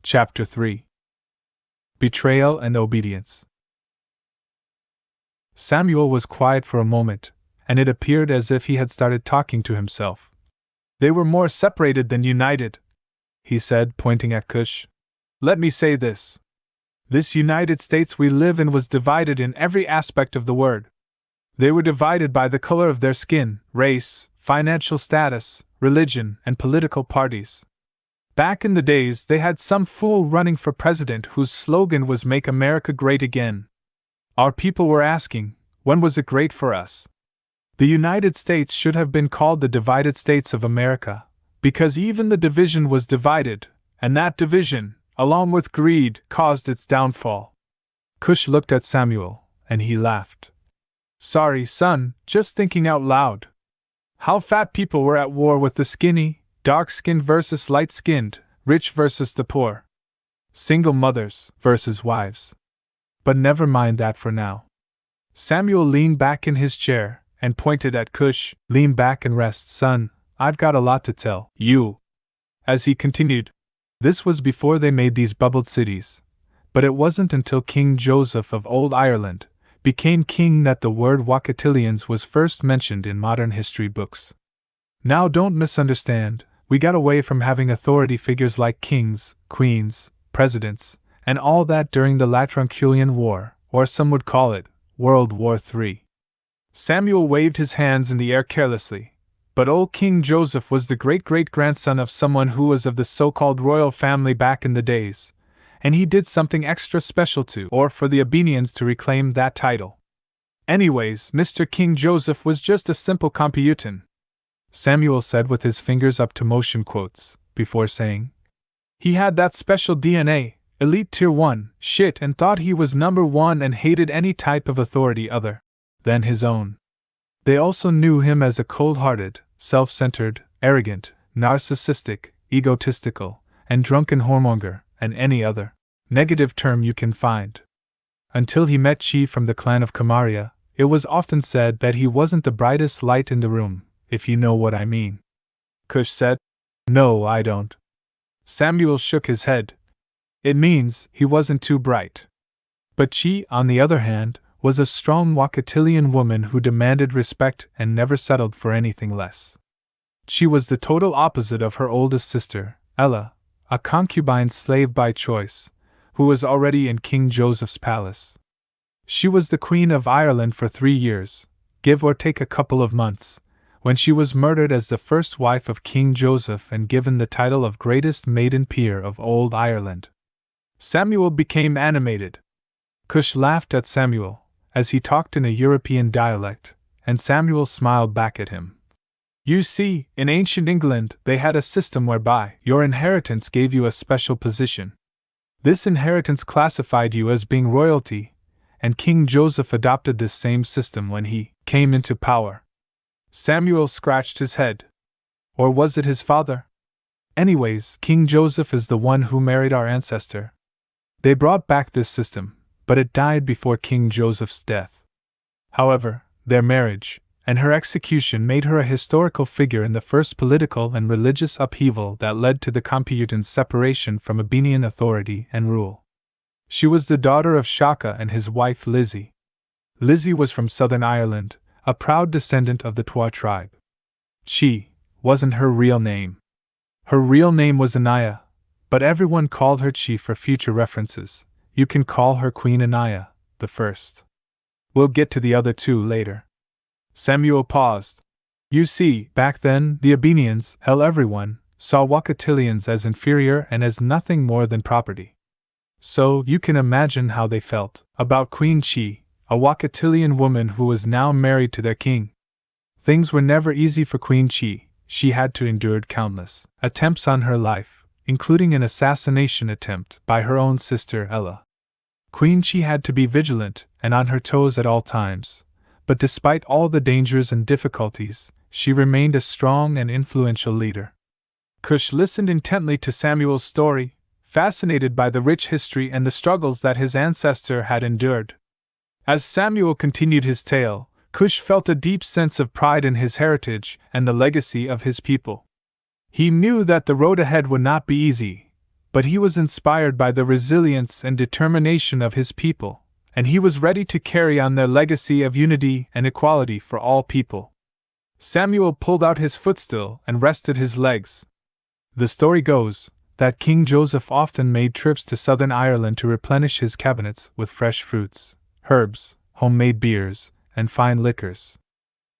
Chapter 3. Betrayal and Obedience. Samuel was quiet for a moment, and it appeared as if he had started talking to himself. "They were more separated than united," he said, pointing at Cush. "Let me say this. This United States we live in was divided in every aspect of the word. They were divided by the color of their skin, race, financial status, religion, and political parties. Back in the days, they had some fool running for president whose slogan was 'Make America Great Again.' Our people were asking, when was it great for us? The United States should have been called the Divided States of America, because even the division was divided, and that division, along with greed, caused its downfall." Cush looked at Samuel, and he laughed. "Sorry, son, just thinking out loud. How fat people were at war with the skinny, dark-skinned versus light-skinned, rich versus the poor. Single mothers versus wives. But never mind that for now." Samuel leaned back in his chair and pointed at Cush. "Lean back and rest, son, I've got a lot to tell you." As he continued, "This was before they made these bubbled cities, but it wasn't until King Joseph of Old Ireland became king that the word Wakatilians was first mentioned in modern history books. Now don't misunderstand, we got away from having authority figures like kings, queens, presidents, and all that during the Latronculian War, or some would call it, World War III. Samuel waved his hands in the air carelessly, but old King Joseph was the great-great-grandson of someone who was of the so-called royal family back in the days, and he did something extra special to, or for the Abenians to reclaim that title. Anyways, Mr. King Joseph was just a simple Kompyutan," Samuel said with his fingers up to motion quotes, before saying, "He had that special DNA, elite tier 1 shit, and thought he was number 1 and hated any type of authority other than his own. They also knew him as a cold-hearted, self-centered, arrogant, narcissistic, egotistical, and drunken whoremonger, and any other negative term you can find. Until he met Chi from the clan of Kamaria, it was often said that he wasn't the brightest light in the room, if you know what I mean." Cush said, "No, I don't." Samuel shook his head. "It means he wasn't too bright." But Chi, on the other hand, was a strong Wakatilian woman who demanded respect and never settled for anything less. She was the total opposite of her oldest sister, Ella, a concubine slave by choice, who was already in King Joseph's palace. She was the Queen of Ireland for 3 years, give or take a couple of months, when she was murdered as the first wife of King Joseph and given the title of Greatest Maiden Peer of Old Ireland. Samuel became animated. Cush laughed at Samuel, as he talked in a European dialect, and Samuel smiled back at him. "You see, in ancient England they had a system whereby your inheritance gave you a special position. This inheritance classified you as being royalty, and King Joseph adopted this same system when he came into power." Samuel scratched his head. Or was it his father? Anyways, King Joseph is the one who married our ancestor. They brought back this system, but it died before King Joseph's death. However, their marriage and her execution made her a historical figure in the first political and religious upheaval that led to the Kompyutans' separation from Abenian authority and rule. She was the daughter of Shaka and his wife Lizzie. Lizzie was from Southern Ireland, a proud descendant of the Twa tribe. Chi wasn't her real name. Her real name was Anaya, but everyone called her Chi for future references. You can call her Queen Anaya, the first. We'll get to the other two later. Samuel paused. "You see, back then, the Abenians, hell everyone, saw Wakatilians as inferior and as nothing more than property. So, you can imagine how they felt about Queen Chi, a Wakatilian woman who was now married to their king. Things were never easy for Queen Chi. She had to endure countless attempts on her life, including an assassination attempt by her own sister Ella. Queen Chi had to be vigilant and on her toes at all times, but despite all the dangers and difficulties, she remained a strong and influential leader." Cush listened intently to Samuel's story, fascinated by the rich history and the struggles that his ancestor had endured. As Samuel continued his tale, Cush felt a deep sense of pride in his heritage and the legacy of his people. He knew that the road ahead would not be easy, But he was inspired by the resilience and determination of his people, and he was ready to carry on their legacy of unity and equality for all people. Samuel pulled out his footstool and rested his legs. The story goes that King Joseph often made trips to southern Ireland to replenish his cabinets with fresh fruits, herbs, homemade beers, and fine liquors.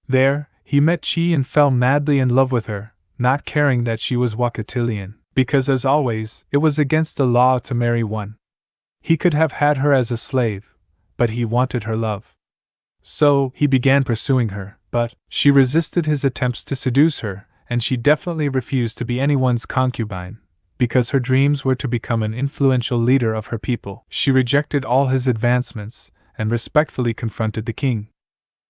There, he met Chi and fell madly in love with her, not caring that she was Wakatilian, because as always, it was against the law to marry one. He could have had her as a slave, but he wanted her love. So, he began pursuing her, but she resisted his attempts to seduce her, and she definitely refused to be anyone's concubine, because her dreams were to become an influential leader of her people. She rejected all his advancements, and respectfully confronted the king.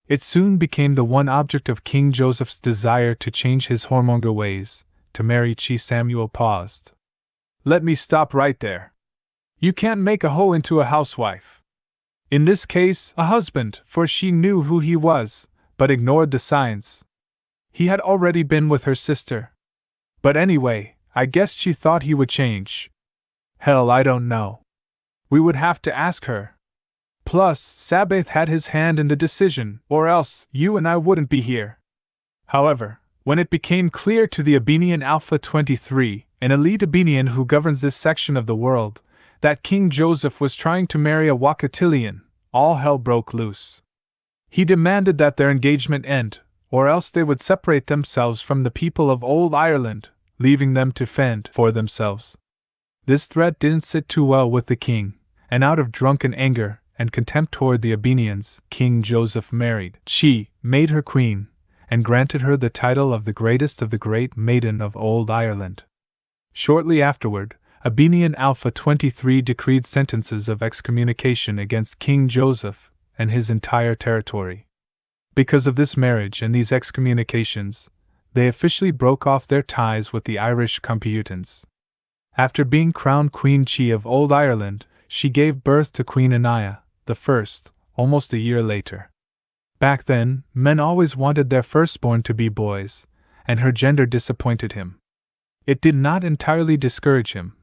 It soon became the one object of King Joseph's desire to change his whoremonger ways. To marry Chi. Samuel paused. Let me stop right there. You can't make a hoe into a housewife. In this case, a husband, for she knew who he was, but ignored the signs. He had already been with her sister. But anyway, I guess she thought he would change. Hell, I don't know. We would have to ask her. Plus, Sabaoth had his hand in the decision, or else you and I wouldn't be here. However, when it became clear to the Abenian Alpha 23, an elite Abenian who governs this section of the world, that King Joseph was trying to marry a Wakatilian, all hell broke loose. He demanded that their engagement end, or else they would separate themselves from the people of Old Ireland, leaving them to fend for themselves. This threat didn't sit too well with the king, and out of drunken anger and contempt toward the Abenians, King Joseph married Chi, made her queen, and granted her the title of the greatest of the great maiden of Old Ireland. Shortly afterward, Abenian Alpha 23 decreed sentences of excommunication against King Joseph and his entire territory. Because of this marriage and these excommunications, they officially broke off their ties with the Irish Kompyutans. After being crowned Queen Chi of Old Ireland, she gave birth to Queen Anaya, the first, almost a year later. Back then, men always wanted their firstborn to be boys, and her gender disappointed him. It did not entirely discourage him,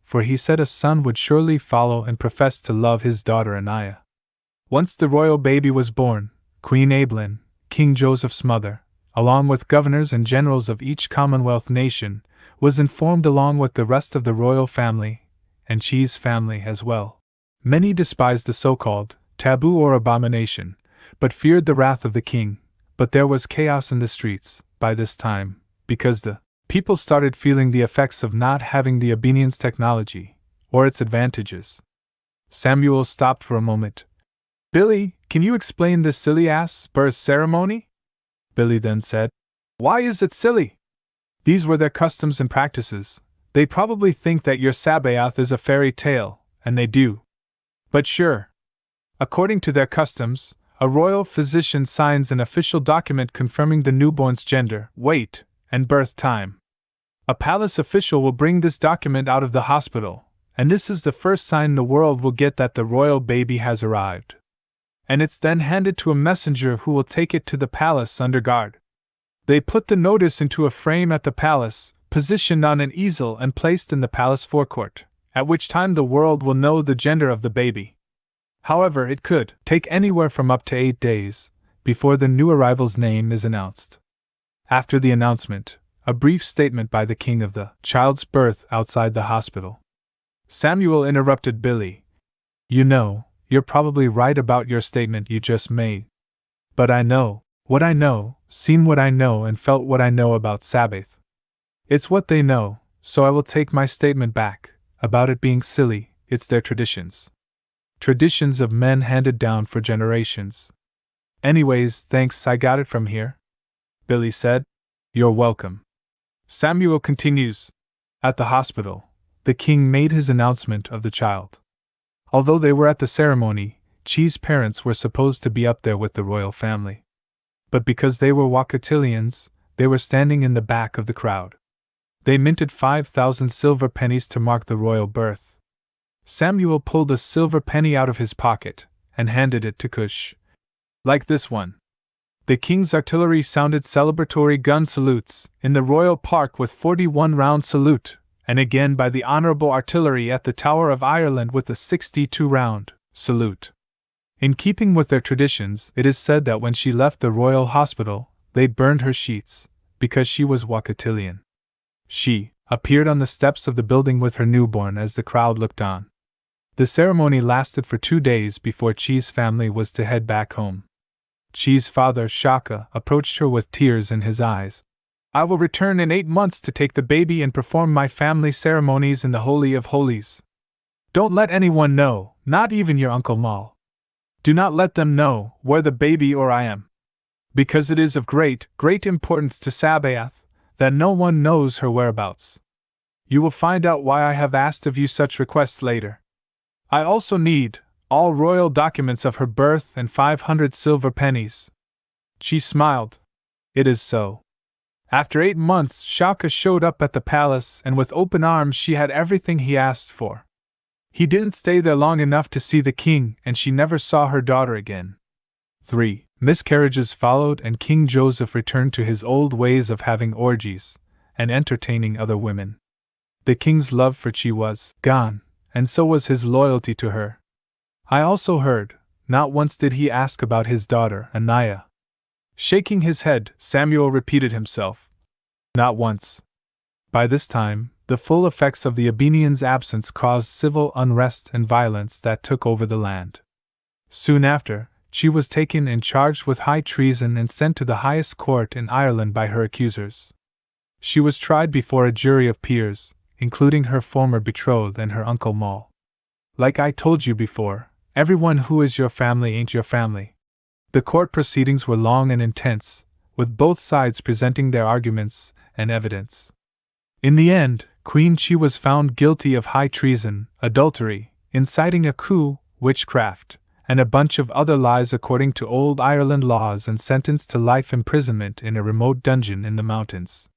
for he said a son would surely follow and professed to love his daughter Anaya. Once the royal baby was born, Queen Abelin, King Joseph's mother, along with governors and generals of each Commonwealth nation, was informed along with the rest of the royal family, and Chi's family as well. Many despised the so-called taboo or abomination, but feared the wrath of the king. But there was chaos in the streets by this time, because the people started feeling the effects of not having the Abenians' technology, or its advantages. Samuel stopped for a moment. Billy, can you explain this silly-ass birth ceremony? Billy then said, Why is it silly? These were their customs and practices. They probably think that your Sabaoth is a fairy tale, and they do. But sure. According to their customs, a royal physician signs an official document confirming the newborn's gender, weight, and birth time. A palace official will bring this document out of the hospital, and this is the first sign the world will get that the royal baby has arrived. And it's then handed to a messenger who will take it to the palace under guard. They put the notice into a frame at the palace, positioned on an easel and placed in the palace forecourt, at which time the world will know the gender of the baby. However, it could take anywhere from up to 8 days before the new arrival's name is announced. After the announcement, a brief statement by the king of the child's birth outside the hospital. Samuel interrupted Billy. You know, you're probably right about your statement you just made. But I know what I know, seen what I know, and felt what I know about Sabaoth. It's what they know, so I will take my statement back, about it being silly. It's their traditions. Traditions of men handed down for generations. Anyways, thanks, I got it from here. Billy said. You're welcome. Samuel continues. At the hospital, the king made his announcement of the child. Although they were at the ceremony, Chi's parents were supposed to be up there with the royal family. But because they were Wakatilians, they were standing in the back of the crowd. They minted 5,000 silver pennies to mark the royal birth. Samuel pulled a silver penny out of his pocket and handed it to Cush. Like this one. The king's artillery sounded celebratory gun salutes in the royal park with 41-round salute, and again by the Honourable Artillery at the Tower of Ireland with a 62-round salute. In keeping with their traditions, it is said that when she left the Royal Hospital, they burned her sheets, because she was Wakatilian. She appeared on the steps of the building with her newborn as the crowd looked on. The ceremony lasted for 2 days before Chi's family was to head back home. Chi's father, Shaka, approached her with tears in his eyes. "I will return in 8 months to take the baby and perform my family ceremonies in the Holy of Holies. Don't let anyone know, not even your Uncle Mal. Do not let them know where the baby or I am. Because it is of great, great importance to Sabaoth that no one knows her whereabouts. You will find out why I have asked of you such requests later. I also need all royal documents of her birth and 500 silver pennies." She smiled. "It is so." After 8 months, Shaka showed up at the palace, and with open arms she had everything he asked for. He didn't stay there long enough to see the king, and she never saw her daughter again. 3 miscarriages followed, and King Joseph returned to his old ways of having orgies and entertaining other women. The king's love for Chi was gone, and so was his loyalty to her. I also heard, not once did he ask about his daughter, Anaya. Shaking his head, Samuel repeated himself. Not once. By this time, the full effects of the Abenians' absence caused civil unrest and violence that took over the land. Soon after, she was taken and charged with high treason and sent to the highest court in Ireland by her accusers. She was tried before a jury of peers, including her former betrothed and her Uncle Mal. Like I told you before, everyone who is your family ain't your family. The court proceedings were long and intense, with both sides presenting their arguments and evidence. In the end, Queen Chi was found guilty of high treason, adultery, inciting a coup, witchcraft, and a bunch of other lies according to old Ireland laws, and sentenced to life imprisonment in a remote dungeon in the mountains.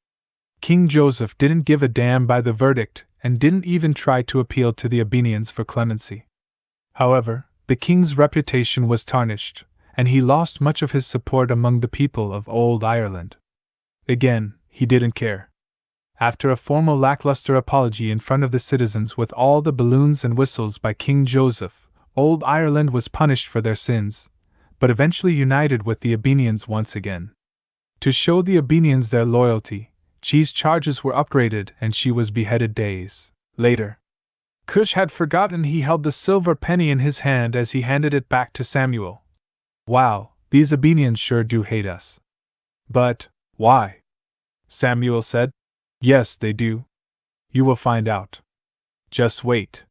King Joseph didn't give a damn by the verdict, and didn't even try to appeal to the Abenians for clemency. However, the king's reputation was tarnished, and he lost much of his support among the people of old Ireland. Again, he didn't care. After a formal lackluster apology in front of the citizens with all the balloons and whistles by King Joseph, old Ireland was punished for their sins, but eventually united with the Abenians once again. To show the Abenians their loyalty, Chi's charges were upgraded and she was beheaded days later. Cush had forgotten he held the silver penny in his hand as he handed it back to Samuel. "Wow, these Abenians sure do hate us." "But why?" Samuel said. "Yes, they do. You will find out. Just wait.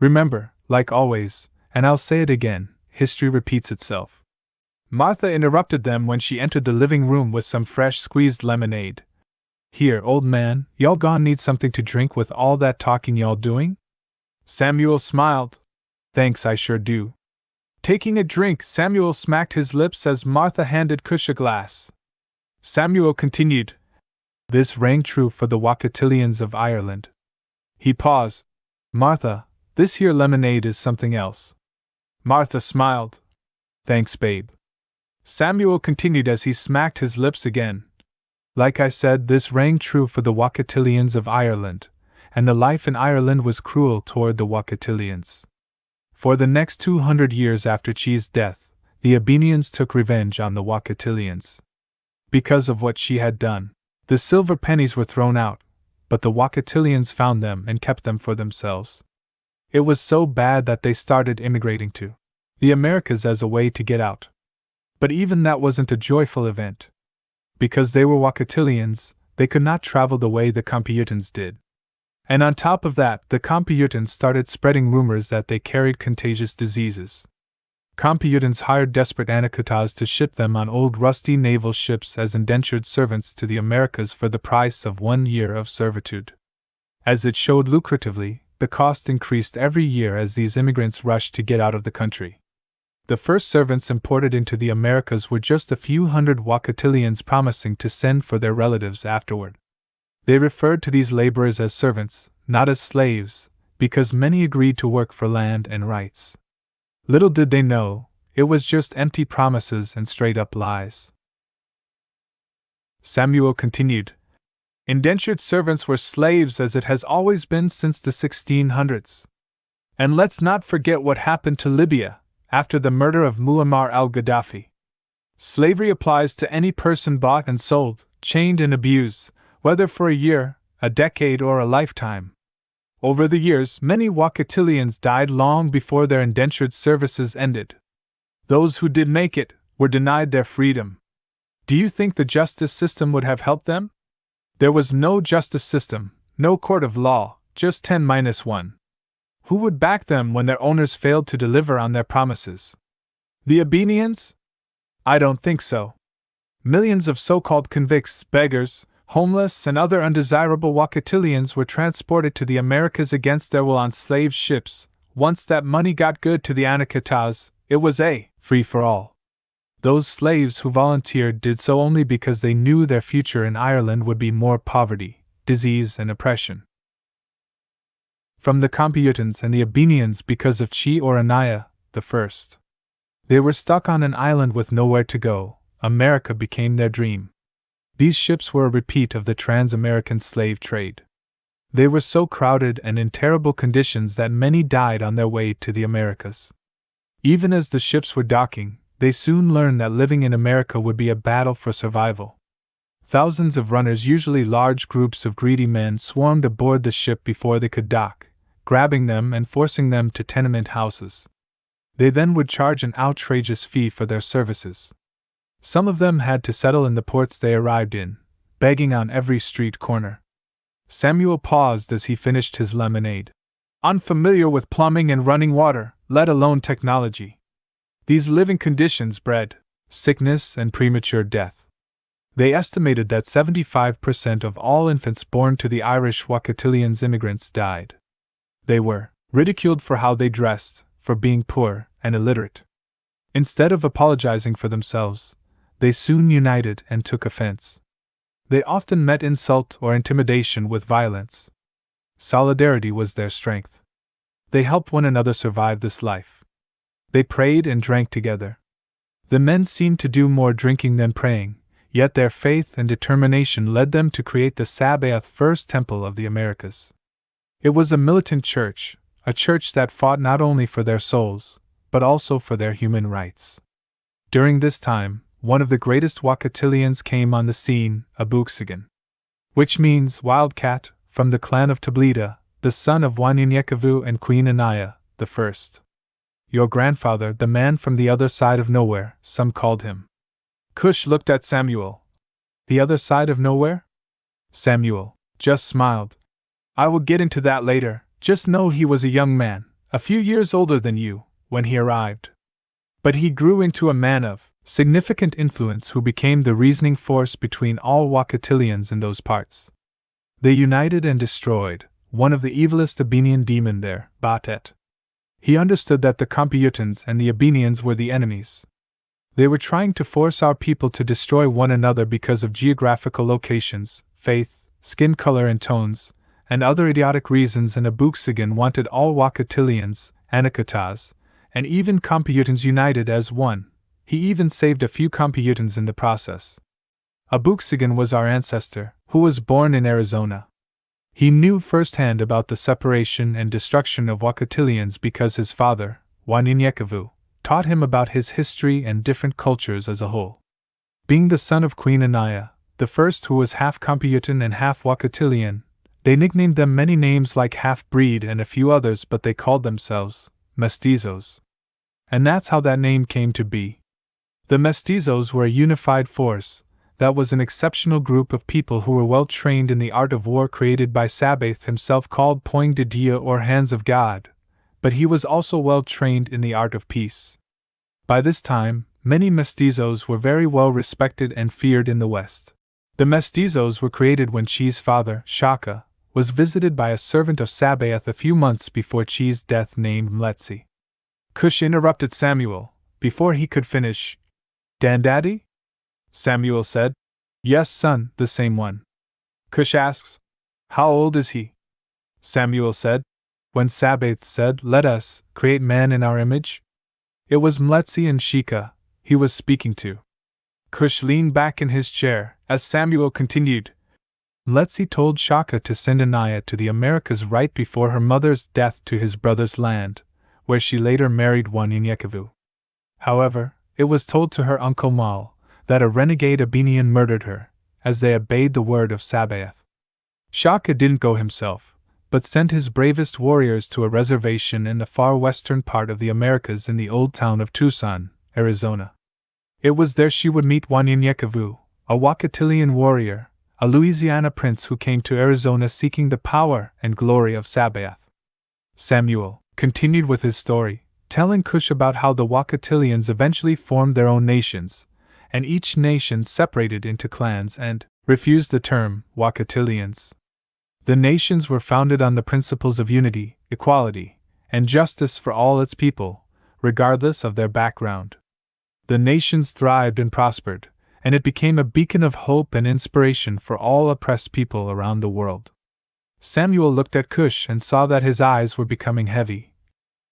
Remember, like always, and I'll say it again, history repeats itself." Martha interrupted them when she entered the living room with some fresh squeezed lemonade. "Here, old man, y'all gon' need something to drink with all that talking y'all doing?" Samuel smiled. "Thanks, I sure do." Taking a drink, Samuel smacked his lips as Martha handed Cush a glass. Samuel continued. "This rang true for the Wakatilians of Ireland." He paused. "Martha, this here lemonade is something else." Martha smiled. "Thanks, babe." Samuel continued as he smacked his lips again. "Like I said, this rang true for the Wakatilians of Ireland, and the life in Ireland was cruel toward the Wakatilians. For the next 200 years after Chi's death, the Abenians took revenge on the Wakatilians. Because of what she had done, the silver pennies were thrown out, but the Wakatilians found them and kept them for themselves. It was so bad that they started immigrating to the Americas as a way to get out. But even that wasn't a joyful event. Because they were Wakatilians, they could not travel the way the Kompyutans did. And on top of that, the Kompyutans started spreading rumors that they carried contagious diseases. Kompyutans hired desperate Anakataas to ship them on old rusty naval ships as indentured servants to the Americas for the price of 1 year of servitude. As it showed lucratively, the cost increased every year as these immigrants rushed to get out of the country. The first servants imported into the Americas were just a few hundred Wakatilians promising to send for their relatives afterward. They referred to these laborers as servants, not as slaves, because many agreed to work for land and rights. Little did they know, it was just empty promises and straight-up lies. Samuel continued. Indentured servants were slaves as it has always been since the 1600s. And let's not forget what happened to Libya after the murder of Muammar al-Gaddafi. Slavery applies to any person bought and sold, chained and abused, whether for a year, a decade, or a lifetime. Over the years, many Wakatilians died long before their indentured services ended. Those who did make it were denied their freedom. Do you think the justice system would have helped them? There was no justice system, no court of law, just 10-1. Who would back them when their owners failed to deliver on their promises? The Abenians? I don't think so. Millions of so-called convicts, beggars, homeless, and other undesirable Wakatilians were transported to the Americas against their will on slave ships. Once that money got good to the Anakataas, it was a free-for-all. Those slaves who volunteered did so only because they knew their future in Ireland would be more poverty, disease, and oppression. From the Kompyutans and the Abenians because of Chi or Anaya, the first. They were stuck on an island with nowhere to go. America became their dream. These ships were a repeat of the trans-American slave trade. They were so crowded and in terrible conditions that many died on their way to the Americas. Even as the ships were docking, they soon learned that living in America would be a battle for survival. Thousands of runners, usually large groups of greedy men, swarmed aboard the ship before they could dock, grabbing them and forcing them to tenement houses. They then would charge an outrageous fee for their services. Some of them had to settle in the ports they arrived in, begging on every street corner. Samuel paused as he finished his lemonade. Unfamiliar with plumbing and running water, let alone technology. These living conditions bred sickness and premature death. They estimated that 75% of all infants born to the Irish Wakatilians immigrants died. They were ridiculed for how they dressed, for being poor and illiterate. Instead of apologizing for themselves, they soon united and took offense. They often met insult or intimidation with violence. Solidarity was their strength. They helped one another survive this life. They prayed and drank together. The men seemed to do more drinking than praying, yet their faith and determination led them to create the Sabaoth First Temple of the Americas. It was a militant church, a church that fought not only for their souls, but also for their human rights. During this time, one of the greatest Wakatilians came on the scene, Abooksigun, which means wildcat, from the clan of Tablida, the son of Wanyinyekavu and Queen Anaya, the first. Your grandfather, the man from the other side of nowhere, some called him. Cush looked at Samuel. The other side of nowhere? Samuel just smiled. I will get into that later, just know he was a young man, a few years older than you, when he arrived. But he grew into a man of significant influence who became the reasoning force between all Wakatilians in those parts. They united and destroyed one of the evilest Abenian demon there, Batet. He understood that the Kompyutans and the Abenians were the enemies. They were trying to force our people to destroy one another because of geographical locations, faith, skin color and tones, and other idiotic reasons, and Abooksigun wanted all Wakatilians, Anakataas, and even Kompyutans united as one. He even saved a few Kompyutans in the process. Abooksigun was our ancestor, who was born in Arizona. He knew firsthand about the separation and destruction of Wakatilians because his father, Wanyinyekavu, taught him about his history and different cultures as a whole. Being the son of Queen Anaya, the first who was half Kompyutan and half Wakatilian, they nicknamed them many names like half-breed and a few others, but they called themselves mestizos. And that's how that name came to be. The mestizos were a unified force. That was an exceptional group of people who were well trained in the art of war created by Sabaoth himself, called Poing de Dia or Hands of God, but he was also well trained in the art of peace. By this time, many mestizos were very well respected and feared in the West. The mestizos were created when Chi's father, Shaka, was visited by a servant of Sabaoth a few months before Chi's death named Mletsi. Cush interrupted Samuel before he could finish. Dandaddy? Samuel said. Yes, son, the same one. Cush asks, how old is he? Samuel said, when Sabaoth said, let us create man in our image? It was Mletsi and Shika he was speaking to. Cush leaned back in his chair as Samuel continued. Letzi told Shaka to send Anaya to the Americas right before her mother's death to his brother's land, where she later married Wanyinyekevu. However, it was told to her uncle Mal that a renegade Abenian murdered her, as they obeyed the word of Sabaoth. Shaka didn't go himself, but sent his bravest warriors to a reservation in the far western part of the Americas in the old town of Tucson, Arizona. It was there she would meet Wanyinyekevu, a Wakatilian warrior, a Louisiana prince who came to Arizona seeking the power and glory of Sabaoth. Samuel continued with his story, telling Cush about how the Wakatilians eventually formed their own nations, and each nation separated into clans and refused the term Wakatilians. The nations were founded on the principles of unity, equality, and justice for all its people, regardless of their background. The nations thrived and prospered, and it became a beacon of hope and inspiration for all oppressed people around the world. Samuel looked at Cush and saw that his eyes were becoming heavy.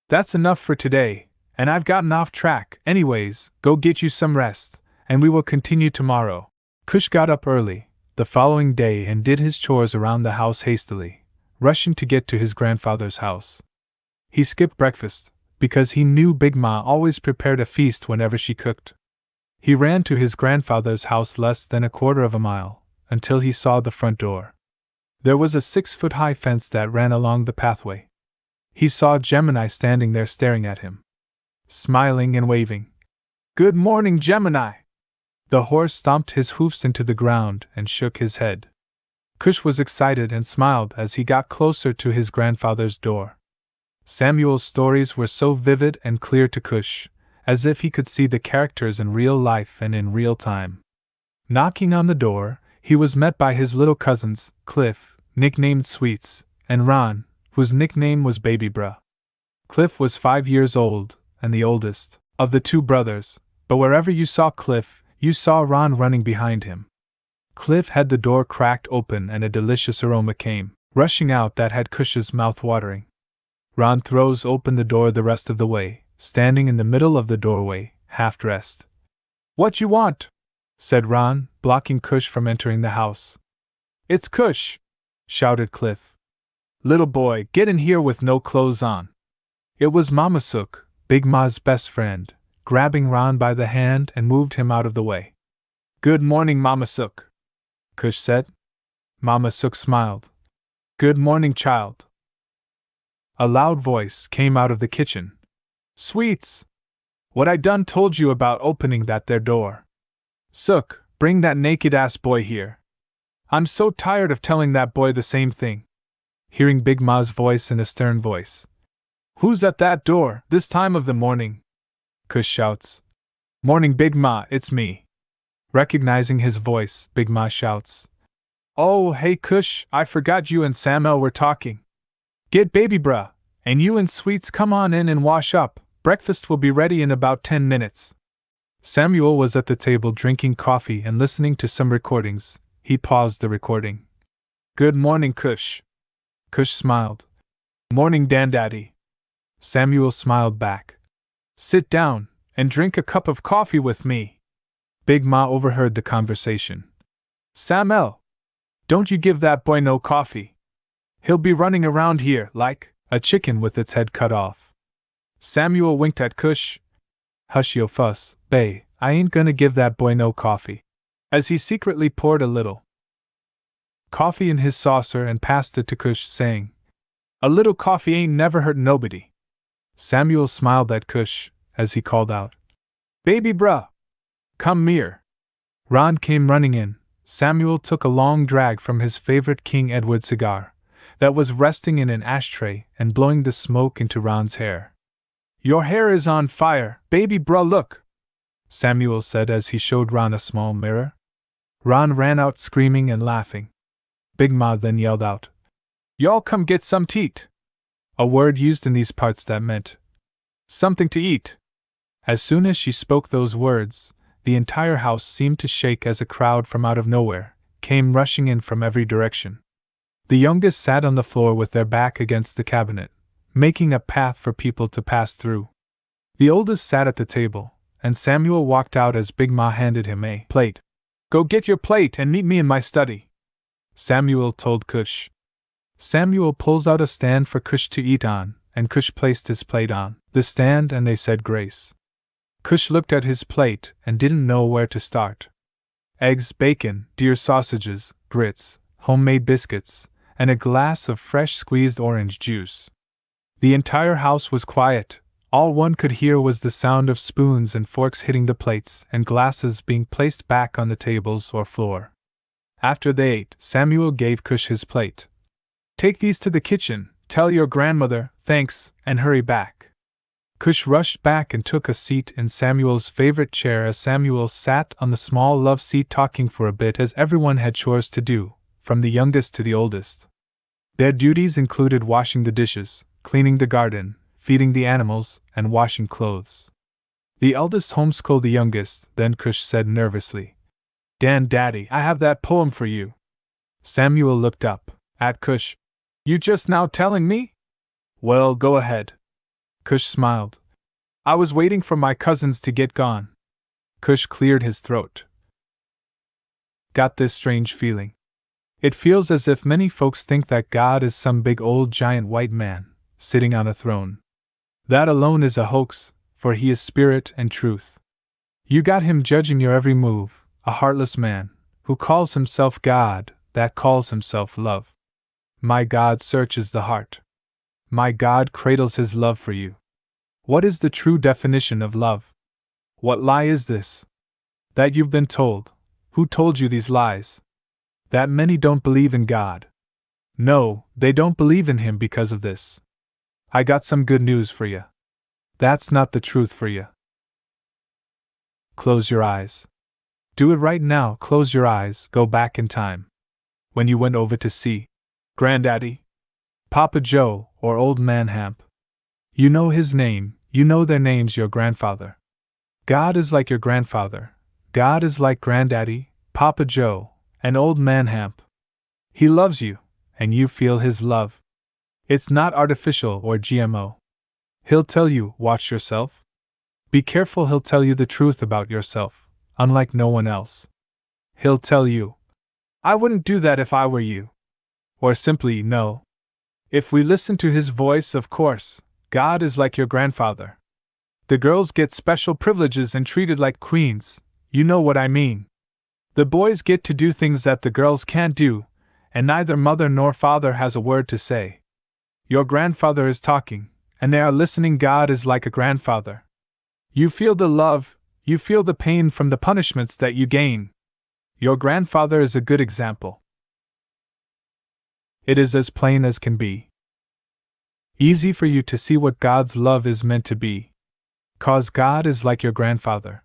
"That's enough for today, and I've gotten off track. Anyways, go get you some rest, and we will continue tomorrow." Cush got up early the following day and did his chores around the house hastily, rushing to get to his grandfather's house. He skipped breakfast, because he knew Big Ma always prepared a feast whenever she cooked. He ran to his grandfather's house less than a quarter of a mile, until he saw the front door. There was a 6-foot-high fence that ran along the pathway. He saw Gemini standing there staring at him, smiling and waving. "Good morning, Gemini!" The horse stomped his hoofs into the ground and shook his head. Cush was excited and smiled as he got closer to his grandfather's door. Samuel's stories were so vivid and clear to Cush, as if he could see the characters in real life and in real time. Knocking on the door, he was met by his little cousins, Cliff, nicknamed Sweets, and Ron, whose nickname was Baby Bruh. Cliff was 5 years old, and the oldest of the two brothers, but wherever you saw Cliff, you saw Ron running behind him. Cliff had the door cracked open and a delicious aroma came rushing out that had Cush's mouth watering. Ron throws open the door the rest of the way, standing in the middle of the doorway, half-dressed. "What you want?" said Ron, blocking Cush from entering the house. "It's Cush!" shouted Cliff. "Little boy, get in here with no clothes on." It was Mama Sook, Big Ma's best friend, grabbing Ron by the hand and moved him out of the way. "Good morning, Mama Sook," Cush said. Mama Sook smiled. "Good morning, child." A loud voice came out of the kitchen. "Sweets! What I done told you about opening that there door. Sook, bring that naked-ass boy here. I'm so tired of telling that boy the same thing." Hearing Big Ma's voice in a stern voice. "Who's at that door, this time of the morning?" Cush shouts. "Morning, Big Ma, it's me." Recognizing his voice, Big Ma shouts. "Oh, hey Cush, I forgot you and Samuel were talking. Get Baby Bruh, and you and Sweets come on in and wash up. Breakfast will be ready in about 10 minutes. Samuel was at the table drinking coffee and listening to some recordings. He paused the recording. "Good morning, Cush." Cush smiled. "Morning, Dandaddy." Samuel smiled back. "Sit down and drink a cup of coffee with me." Big Ma overheard the conversation. "Samuel, don't you give that boy no coffee. He'll be running around here like a chicken with its head cut off." Samuel winked at Cush. "Hush yo fuss, bae, I ain't gonna give that boy no coffee," as he secretly poured a little coffee in his saucer and passed it to Cush, saying, "A little coffee ain't never hurt nobody." Samuel smiled at Cush, as he called out, "Baby Bruh, come here." Ron came running in. Samuel took a long drag from his favorite King Edward cigar, that was resting in an ashtray and blowing the smoke into Ron's hair. "Your hair is on fire, Baby Bruh, look," Samuel said as he showed Ron a small mirror. Ron ran out screaming and laughing. Big Ma then yelled out, "Y'all come get some teat," a word used in these parts that meant something to eat. As soon as she spoke those words, the entire house seemed to shake as a crowd from out of nowhere came rushing in from every direction. The youngest sat on the floor with their back against the cabinet, making a path for people to pass through. The oldest sat at the table, and Samuel walked out as Big Ma handed him a plate. "Go get your plate and meet me in my study." Samuel told Cush. Samuel pulls out a stand for Cush to eat on, and Cush placed his plate on the stand and they said grace. Cush looked at his plate and didn't know where to start. Eggs, bacon, deer sausages, grits, homemade biscuits, and a glass of fresh squeezed orange juice. The entire house was quiet. All one could hear was the sound of spoons and forks hitting the plates and glasses being placed back on the tables or floor. After they ate, Samuel gave Cush his plate. Take these to the kitchen, tell your grandmother, thanks, and hurry back. Cush rushed back and took a seat in Samuel's favorite chair as Samuel sat on the small love seat talking for a bit as everyone had chores to do, from the youngest to the oldest. Their duties included washing the dishes, cleaning the garden, feeding the animals, and washing clothes. The eldest homeschooled the youngest, then Cush said nervously, Daddy, I have that poem for you. Samuel looked up at Cush. You just now telling me? Well, go ahead. Cush smiled. I was waiting for my cousins to get gone. Cush cleared his throat. Got this strange feeling. It feels as if many folks think that God is some big old giant white man, sitting on a throne. That alone is a hoax, for he is spirit and truth. You got him judging your every move, a heartless man, who calls himself God, that calls himself love. My God searches the heart. My God cradles his love for you. What is the true definition of love? What lie is this? That you've been told. Who told you these lies? That many don't believe in God. No, they don't believe in him because of this. I got some good news for you. That's not the truth for you. Close your eyes. Do it right now, close your eyes, go back in time. When you went over to see Granddaddy, Papa Joe, or Old Man Hamp. You know his name, you know their names, your grandfather. God is like your grandfather. God is like Granddaddy, Papa Joe, and Old Man Hamp. He loves you, and you feel his love. It's not artificial or GMO. He'll tell you, watch yourself. Be careful, he'll tell you the truth about yourself, unlike no one else. He'll tell you, I wouldn't do that if I were you. Or simply, no. If we listen to his voice, of course, God is like your grandfather. The girls get special privileges and treated like queens, you know what I mean. The boys get to do things that the girls can't do, and neither mother nor father has a word to say. Your grandfather is talking, and they are listening. God is like a grandfather. You feel the love, you feel the pain from the punishments that you gain. Your grandfather is a good example. It is as plain as can be. Easy for you to see what God's love is meant to be. 'Cause God is like your grandfather.